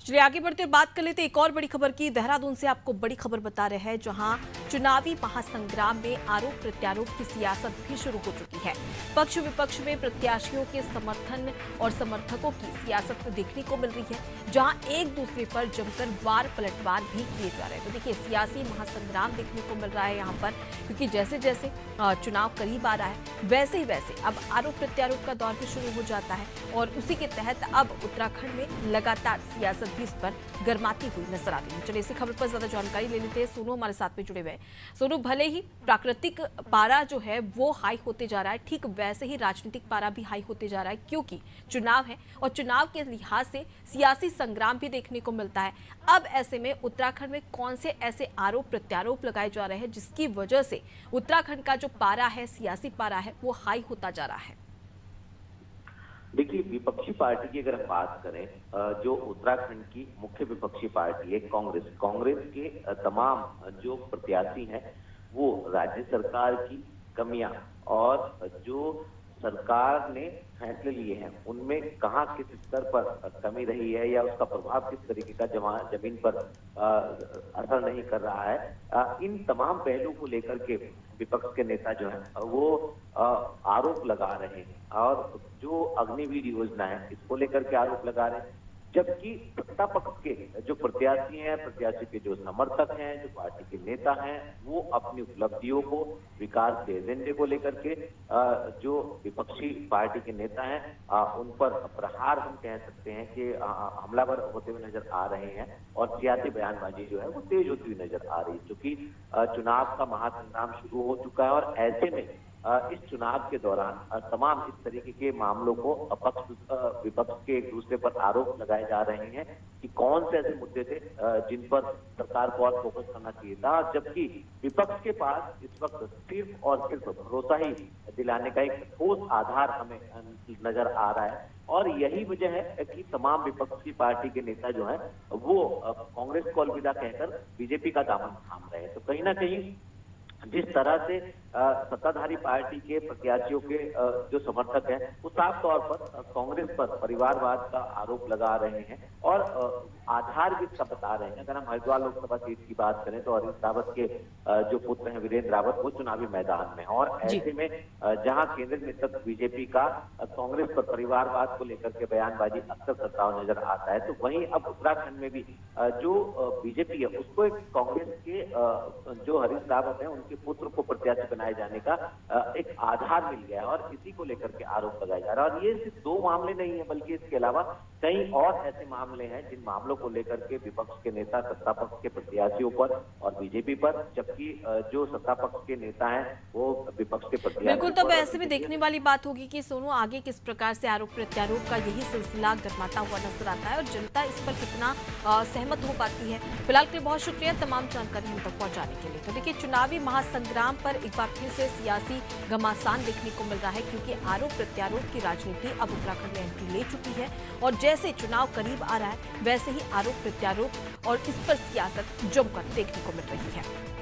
चलिए आगे बढ़ते हुए बात कर लेते हैं एक और बड़ी खबर की। देहरादून से आपको बड़ी खबर बता रहे हैं, जहां चुनावी महासंग्राम में आरोप प्रत्यारोप की सियासत भी शुरू हो चुकी है। पक्ष विपक्ष में प्रत्याशियों के समर्थन और समर्थकों की सियासत देखने को मिल रही है, जहां एक दूसरे पर जमकर वार पलटवार भी किए जा रहे हैं। तो देखिए, सियासी महासंग्राम देखने को मिल रहा है यहाँ पर, क्योंकि जैसे जैसे चुनाव करीब आ रहा है वैसे अब आरोप प्रत्यारोप का दौर भी शुरू हो जाता है, और उसी के तहत अब उत्तराखंड में लगातार सियासत भी इस पर गर्माती हुई नजर आ रही है। चलिए इसी खबर पर ज्यादा जानकारी ले लेते हैं। सोनू हमारे साथ में जुड़े हुए हैं। सोनू, भले ही प्राकृतिक पारा जो है वो हाई होते जा रहा है, ठीक वैसे ही राजनीतिक पारा भी हाई होते जा रहा है, क्योंकि चुनाव है और चुनाव के लिहाज से सियासी संग्राम भी देखने को मिलता है। अब ऐसे में उत्तराखंड में कौन से ऐसे आरोप प्रत्यारोप लगाए जा रहे हैं जिसकी वजह से उत्तराखंड का जो पारा है, सियासी पारा है, वो हाई होता जा रहा है? देखिए, विपक्षी पार्टी की अगर हम बात करें, जो उत्तराखंड की मुख्य विपक्षी पार्टी है कांग्रेस के तमाम जो प्रत्याशी हैं वो राज्य सरकार की कमियां और जो सरकार ने फैसले लिए हैं उनमें कहां किस स्तर पर कमी रही है या उसका प्रभाव किस तरीके का जमीन पर असर नहीं कर रहा है, इन तमाम पहलू को लेकर के विपक्ष के नेता जो है वो आरोप लगा रहे हैं। और जो अग्निवीर योजना है इसको लेकर के आरोप लगा रहे हैं, जबकि सत्ता पक्ष के जो प्रत्याशी हैं, प्रत्याशी के जो समर्थक हैं, जो पार्टी के नेता हैं, वो अपनी उपलब्धियों को, विकास के एजेंडे को लेकर के जो विपक्षी पार्टी के नेता हैं उन पर प्रहार हम कह सकते हैं कि हमलावर होते हुए नजर आ रहे हैं, और सियासी बयानबाजी जो है वो तेज होती हुई नजर आ रही है, क्योंकि चुनाव का महासंग्राम शुरू हो चुका है। और ऐसे में इस चुनाव के दौरान तमाम इस तरीके के मामलों को विपक्ष के एक दूसरे पर आरोप लगाए जा रहे हैं कि कौन से ऐसे मुद्दे थे जिन पर सरकार को और फोकस करना चाहिए था, जबकि विपक्ष के पास इस वक्त सिर्फ और सिर्फ भरोसा ही दिलाने का एक ठोस आधार हमें नजर आ रहा है। और यही वजह है कि तमाम विपक्षी पार्टी के नेता जो है वो कांग्रेस को अलविदा कहकर बीजेपी का दामन थाम रहे हैं। तो कहीं ना कहीं जिस तरह से सत्ताधारी पार्टी के प्रत्याशियों के जो समर्थक हैं वो साफ तौर पर कांग्रेस पर परिवारवाद का आरोप लगा रहे हैं और आधार भी इसका बता रहे हैं। अगर हम हरिद्वार लोकसभा सीट की बात करें तो हरीश रावत के जो पुत्र हैं वीरेंद्र रावत, वो चुनावी मैदान में, और ऐसे में जहां केंद्र नेतृत्व बीजेपी का कांग्रेस पर परिवारवाद को लेकर के बयानबाजी अक्सर करता हुआ नजर आता है, तो वहीं अब उत्तराखंड में भी जो बीजेपी है उसको एक कांग्रेस के जो हरीश रावत है उनके पुत्र को प्रत्याशी बनाए जाने का एक आधार मिल गया है, और इसी को लेकर के आरोप लगाया जा रहा है। और ये सिर्फ दो मामले नहीं है, बल्कि इसके अलावा कई और ऐसे मामले हैं जिन मामलों को लेकर के विपक्ष के नेता सत्ता पक्ष के प्रत्याशियों पर और बीजेपी पर, जबकि जो सत्ता पक्ष के नेता हैं वो विपक्ष के प्रत्याशी। बिल्कुल, तब ऐसे में देखने वाली बात होगी कि सोनू, आगे किस प्रकार से आरोप प्रत्यारोप का यही सिलसिला गर्माता हुआ नजर आता है और जनता इस पर कितना सहमत हो पाती है। फिलहाल के लिए बहुत शुक्रिया तमाम जानकारी हम तक पहुंचाने के लिए। तो देखिए, चुनावी महासंग्राम पर एक बार फिर से सियासी घमासान देखने को मिल रहा है, क्योंकि आरोप प्रत्यारोप की राजनीति अब उत्तराखंड में एंट्री ले चुकी है, और जैसे चुनाव करीब आ रहा है वैसे ही आरोप प्रत्यारोप और इस पर सियासत जमकर देखने को मिल रही है।